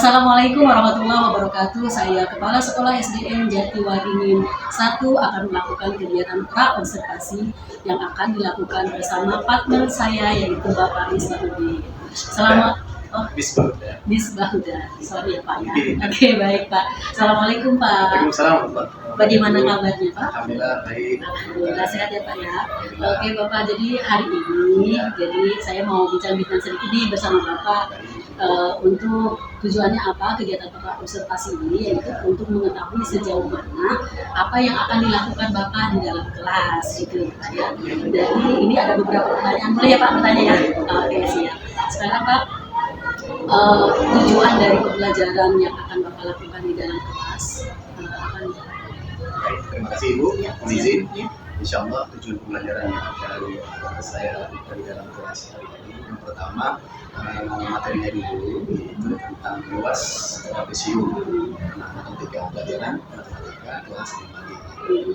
Assalamualaikum warahmatullahi wabarakatuh. Saya Kepala Sekolah SDN Jatiwaringin 1 akan melakukan kegiatan pra-observasi yang akan dilakukan bersama partner saya yaitu Bapak Misbahuddin. Selamat Misbahuddin. Sorry ya Pak ya. Oke, baik Pak. Assalamualaikum Pak. Waalaikumsalam Pak. Bagaimana kabarnya Pak? Alhamdulillah baik. Alhamdulillah sehat ya Pak ya. Oke Bapak, jadi hari ini saya mau bincang-bincang sedikit nih bersama Bapak untuk tujuannya apa kegiatan observasi ini, yaitu untuk mengetahui sejauh mana apa yang akan dilakukan Bapak di dalam kelas gitu ya. Jadi ini ada beberapa pertanyaan, boleh ya Pak bertanya ya? Oke siap. Sekarang Pak, tujuan dari pembelajaran yang akan Bapak lakukan di dalam kelas apa nih? Baik, terima kasih Ibu. Mohon izin. Insya Allah tujuan pembelajaran yang akan saya lakukan di dalam kelas hari ini, yang pertama materinya dulu, yaitu tentang luas trapesium. Nah, ketika pelajaran matematika kelas 5D.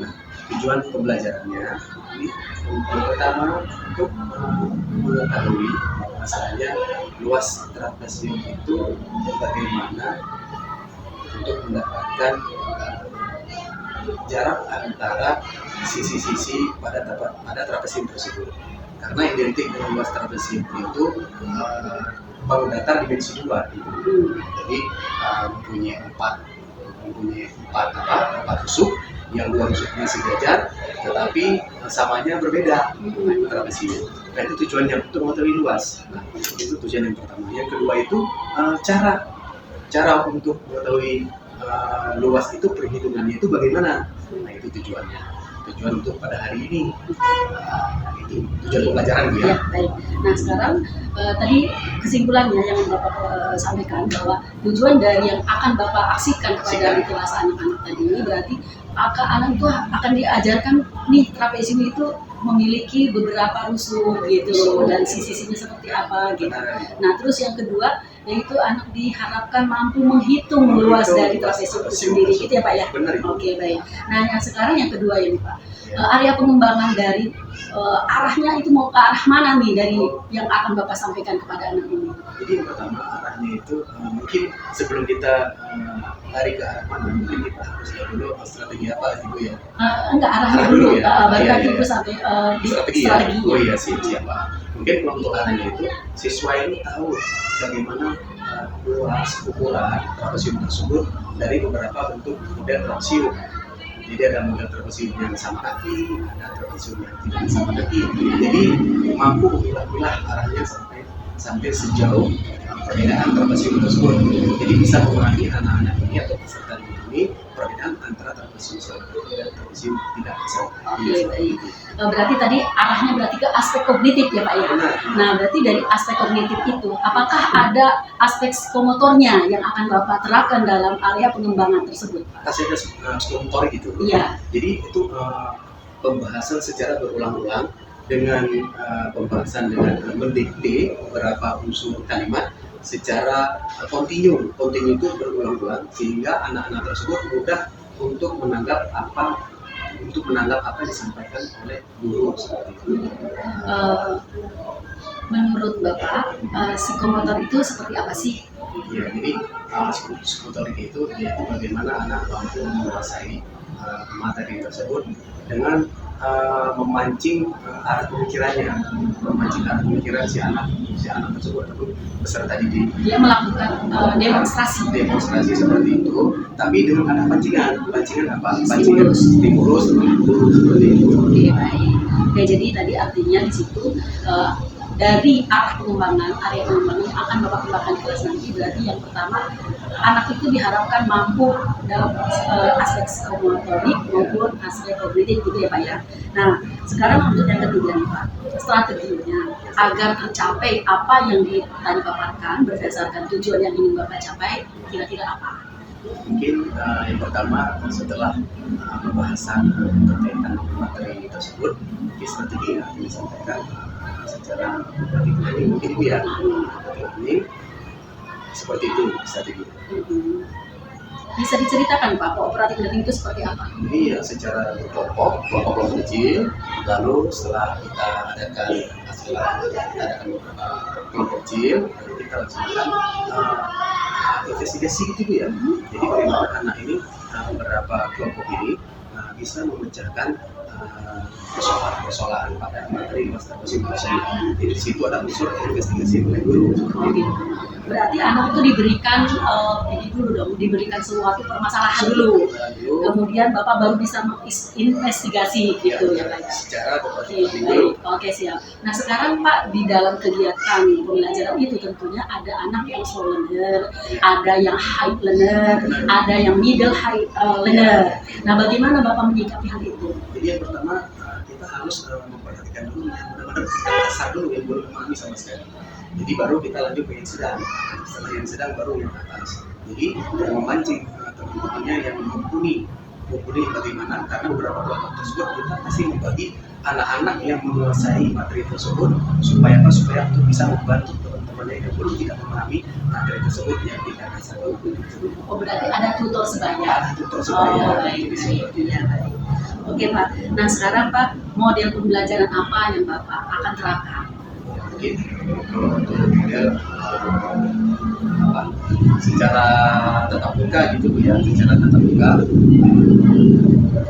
Nah, tujuan pembelajarannya ini yang pertama untuk mengetahui masalahnya luas trapesium itu bagaimana untuk mendapatkan jarak antara sisi-sisi pada trapesium tersebut. Karena identik dengan luas trapesium itu baru datar dimensi 2 gitu. Jadi mempunyai empat tusuk, yang 2 tusuknya sejajar tetapi samanya berbeda. Nah, itu trapesium. Nah, itu tujuannya untuk mengetahui luas. Nah, itu tujuan yang pertama. Yang kedua itu cara untuk mengetahui luas itu, perhitungannya itu bagaimana. Nah, itu tujuan untuk pada hari ini. Itu tujuan pembelajaran ya. Baik. Nah sekarang tadi kesimpulannya yang Bapak sampaikan bahwa tujuan dari yang akan Bapak aksikan kepada di kelas anak-anak tadi ini berarti anak itu akan diajarkan nih trapesium itu memiliki beberapa rusuk gitu dan sisi-sisinya seperti apa gitu. Nah terus yang kedua yaitu anak diharapkan mampu menghitung luas dari trapesium itu sendiri gitu ya Pak ya. Oke baik. Nah yang sekarang yang kedua ini Pak, area pengembangan dari arahnya itu mau ke arah mana nih dari yang akan Bapak sampaikan kepada anak ini? Jadi yang pertama arahnya itu mungkin sebelum kita lari ke arah mana, mungkin kita harus lihat dulu strategi apa gitu ya. Enggak, arahnya dulu ya. Baru nanti itu sampai di strategi. Oh iya siapa? Mungkin kalau untuk arahnya itu siswa ini tahu bagaimana luas ukuran trapesium tersebut dari beberapa bentuk model trapesium. Jadi ada model trapesium yang sama kaki, ada trapesium yang tidak sama kaki. Jadi mampu memilah-milah arahnya sampai sejauh perbedaan trapesium tersebut. Jadi bisa mengurangi anak-anak ini atau peserta ini perbedaan antara trapesium sama dan trapesium tidak sama. Baik. Berarti tadi arahnya berarti ke aspek kognitif ya Pak ya. Nah berarti dari aspek kognitif itu apakah ada aspek psikomotornya yang akan Bapak terapkan dalam area pengembangan tersebut? Ada psikomotor gitu. Iya. Jadi itu pembahasan secara berulang-ulang dengan pembahasan dengan mendikte beberapa unsur kalimat secara kontinu itu berulang-ulang sehingga anak-anak tersebut mudah untuk menanggap apa yang disampaikan oleh guru seperti itu. Menurut Bapak, psikomotor itu seperti apa sih? Ya, jadi psikomotor itu yaitu bagaimana anak mampu menguasai materi tersebut dengan memancing arah pemikiran si anak tersebut atau peserta didik. Dia melakukan demonstrasi seperti itu, tapi dengan ada pancingan apa? Pancingan stimulus seperti itu. Oke, baik. Oke, jadi tadi artinya di situ dari area pengembangan yang akan Bapak kembangkan kelas nanti berarti yang pertama anak itu diharapkan mampu dalam aspek psikomotorik maupun aspek kognitif gitu ya Pak ya. Nah sekarang untuk yang ketiga nih Pak, strateginya agar tercapai apa yang tadi paparkan berdasarkan tujuan yang ingin Bapak capai kira-kira apa? Mungkin yang pertama setelah pembahasan berkaitan materi tersebut, strategi yang disampaikan secara praktik mungkin itu ya ini seperti itu strategi. Bisa diceritakan Pak, kooperatif learning itu seperti apa? Ini ya secara kelompok kecil, lalu setelah kita adakan kelompok kecil, lalu kita laksanakan investigasi gitu Bu ya. Jadi bagaimana anak ini beberapa kelompok ini bisa memecahkan persoalan-persoalan pada materi masing-masing. Jadi di situ ada unsur investigasi oleh guru. Berarti anak itu diberikan ini dulu dong, diberikan suatu permasalahan dulu. Kemudian Bapak baru bisa menginvestigasi gitu ya Pak. Secara Baik, oke siap. Nah sekarang Pak, di dalam kegiatan pembelajaran itu tentunya ada anak yang slow learner, ada yang high learner, ada yang middle high learner. Nah bagaimana Bapak menyikapi hal itu? Jadi yang pertama kita harus memperhatikan dulu yang benar-benar dasar dulu yang belum memahami sama sekali. Jadi baru kita lanjut ke yang sedang. Setelah yang sedang baru yang atas. Jadi memancing teman-temannya yang mumpuni bagaimana, karena beberapa kelompok tersebut kita pasti membagi anak-anak yang menguasai materi tersebut supaya untuk bisa membantu teman-temannya yang belum tidak memahami materi tersebut yang tidak dasar. Oh berarti ada tutor sebaya. Ada tutor sebaya. Ya, baik. Oke Pak. Nah sekarang Pak, model pembelajaran apa yang Bapak akan terapkan? Mungkin kalau untuk model secara tatap muka gitu Bu ya, secara tatap muka.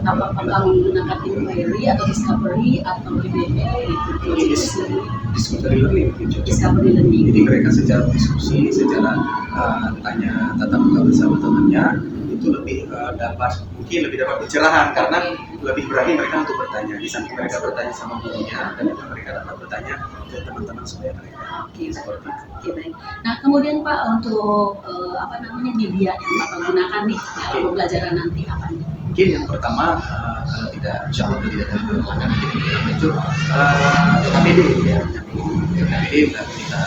Apakah menggunakan inquiry atau discovery atau DBL itu? Discovery learning. Discovery learning. Jadi mereka secara diskusi, secara tanya tatap muka bersama temannya itu lebih dapat pencerahan karena lebih berani mereka untuk bertanya. Di samping mereka bertanya sama gurunya dan juga mereka dapat bertanya ke teman-teman supaya mereka. Oke, seperti itu. Oke, baik. Nah, kemudian Pak untuk media yang Bapak gunakan nih dalam pembelajaran nanti apa nih? Mungkin yang pertama kalau tidak, insya Allah tidak ada keluarga itu KPD ya. KPD sudah kita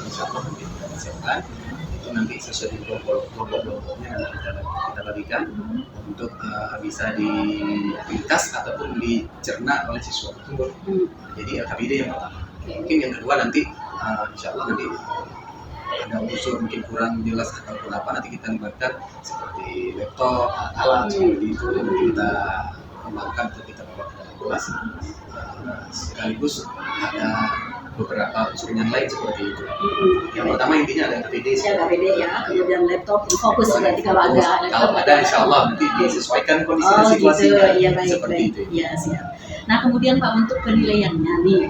insya Allah kita siapkan. Nanti sesuai dengan kelompok-kelompoknya kita bagikan untuk bisa diringkas ataupun dicerna oleh siswa. Jadi LKPD yang pertama. Mungkin yang kedua nanti insya Allah nanti ada unsur mungkin kurang jelas ataupun apa nanti kita libatkan seperti laptop, alat seperti itu nanti kita kembangkan untuk kita bawa ke dalam kelas. Sekaligus ada beberapa unsur yang lain seperti itu. Yang pertama intinya ada KPD. Ya KPD ya, kemudian laptop fokus berarti kalau ada. Kalau ada insya Allah nanti disesuaikan kondisi dan situasi seperti itu. Iya siap. Nah kemudian Pak untuk penilaiannya nih,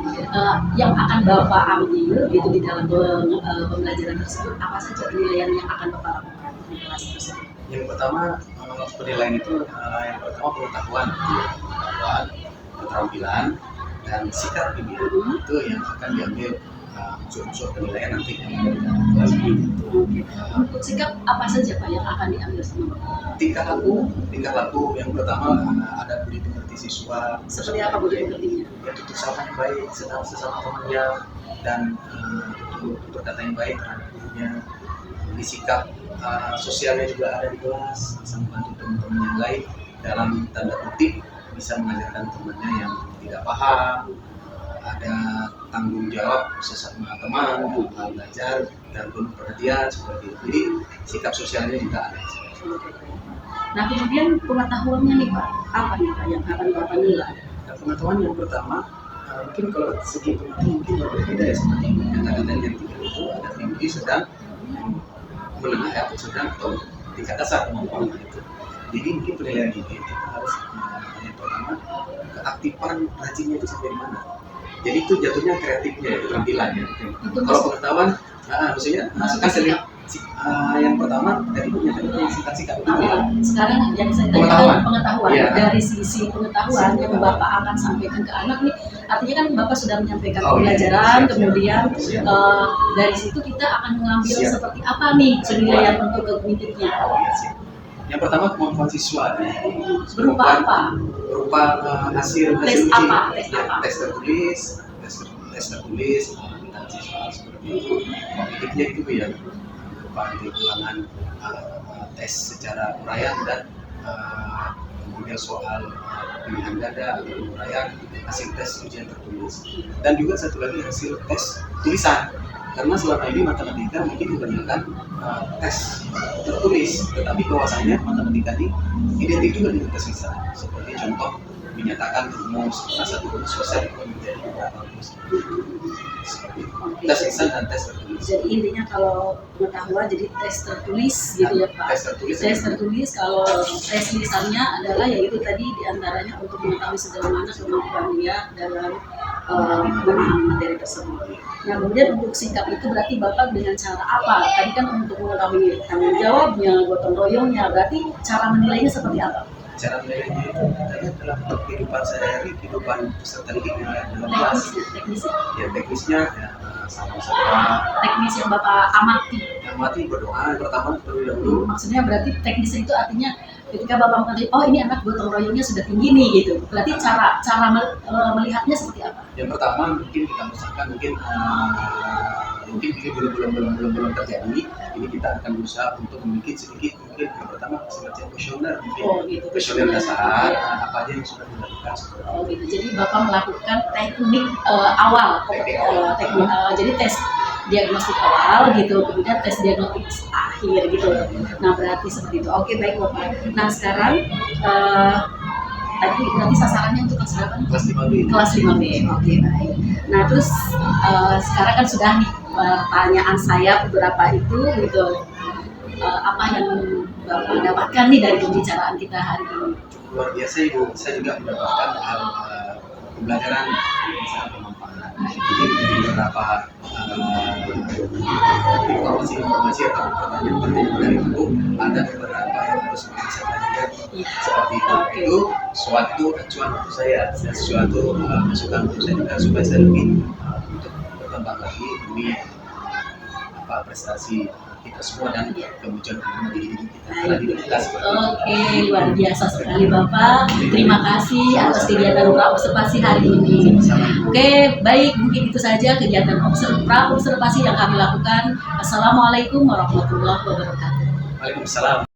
yang akan Bapak ambil gitu di dalam pembelajaran tersebut, apa saja penilaian yang akan Bapak lakukan di kelas tersebut? Yang pertama penilaian itu yang pertama pengetahuan, keterampilan dan sikap ini itu yang akan diambil unsur-unsur penilaian nanti yang kelas itu. Untuk sikap apa saja Pak yang akan diambil sama Bapak? Tingkah laku yang pertama ada budi pekerti siswa. Seperti apa budi pekertinya? Ya tutur sapa yang baik sesama temannya dan tutur kata yang baik terhadap gurunya. Di sikap sosialnya juga ada di kelas, bisa membantu teman-teman yang lain dalam tanda kutip bisa mengajarkan temannya yang tidak paham, ada tanggung jawab sesama teman, belajar dan penuh perhatian seperti itu. Jadi sikap sosialnya juga ada. Nah kemudian pengetahuannya nih Pak, apa nih Pak yang akan Bapak nilai? Nah, pengetahuan yang pertama mungkin kalau segi pengetahuan mungkin berbeda ya seperti kata-kata yang tiga itu ada tinggi, sedang, menengah atau sedang atau tingkat dasar kemampuan itu. Jadi mungkin penilaian ini kita harus yang pertama keaktifan rajinnya itu sampai di mana. Jadi itu jatuhnya kreatifnya, keterampilannya. Kalau pengetahuan, maksudnya kan sering yang pertama dari singkat-singkat itu ya. Sekarang yang saya tanyakan pengetahuan ya. Dari sisi pengetahuan yang Bapak akan sampaikan ke anak nih, artinya kan Bapak sudah menyampaikan pembelajaran, kemudian dari situ kita akan mengambil seperti apa nih penilaian untuk kognitifnya. Yang pertama kemampuan siswa. Berupa apa? Berupa hasil tes apa? Tes tertulis, tentang siswa seperti itu. Kognitifnya itu ya. Ulangan tes secara uraian dan kemudian soal pilihan ganda atau uraian, hasil tes ujian tertulis, dan juga satu lagi hasil tes tulisan, karena selama ini matematika mungkin kebanyakan tes tertulis, tetapi bahwasanya matematika ini identik juga dengan tes lisan, seperti contoh menyatakan rumus, salah satu rumus besar itu menjadi beberapa rumus seperti itu. Tes lisan dan tes tertulis Jadi intinya kalau pengetahuan jadi tes tertulis gitu ya Pak. Tes tertulis kalau tes lisannya adalah yaitu tadi diantaranya untuk mengetahui sejauh mana kemampuan dia dalam memahami materi tersebut. Nah kemudian untuk sikap itu berarti Bapak dengan cara apa? Tadi kan untuk mengetahui tanggung jawabnya, gotong royongnya, berarti cara menilainya seperti apa? Cara menilainya itu tadi dalam kehidupan sehari-hari, kehidupan peserta didik dalam kelas. Teknisnya ya, sama-sama. Teknis yang Bapak amati berdoa pertama terlebih dahulu. Maksudnya berarti teknisnya itu artinya ketika Bapak mengetahui, oh ini anak gotong royongnya sudah tinggi nih gitu. Berarti cara melihatnya seperti apa? Yang pertama mungkin kita misalkan mungkin ini belum terjadi. Ini kita akan berusaha untuk memiliki sedikit mungkin yang pertama semacam kuesioner mungkin. Kuesioner dasar apa aja yang sudah dilakukan. Gitu. Jadi Bapak melakukan teknik awal, jadi tes diagnostik awal gitu, kemudian tes diagnostik akhir gitu. Nah berarti seperti itu. Oke baik Bapak. Nah sekarang tadi berarti sasarannya untuk kelas berapa? Kelas 5B. Kelas 5B. Oke baik. Nah terus sekarang kan sudah nih pertanyaan saya beberapa itu gitu. Apa yang Bapak dapatkan nih dari pembicaraan kita hari ini? Luar biasa Ibu. Saya juga mendapatkan pembelajaran sangat bermanfaat. Jadi beberapa informasi atau pertanyaan dari Ibu, ada beberapa yang harus saya pelajari seperti itu suatu acuan untuk saya dan suatu masukan untuk saya juga supaya saya lebih untuk berkembang lagi demi prestasi kita semua dan kemajuan diri kita. Oke, luar biasa sekali Bapak. Terima kasih atas kegiatan pra-observasi hari ini. Oke, baik mungkin itu saja kegiatan pra-observasi yang kami lakukan. Assalamualaikum warahmatullahi wabarakatuh. Waalaikumsalam.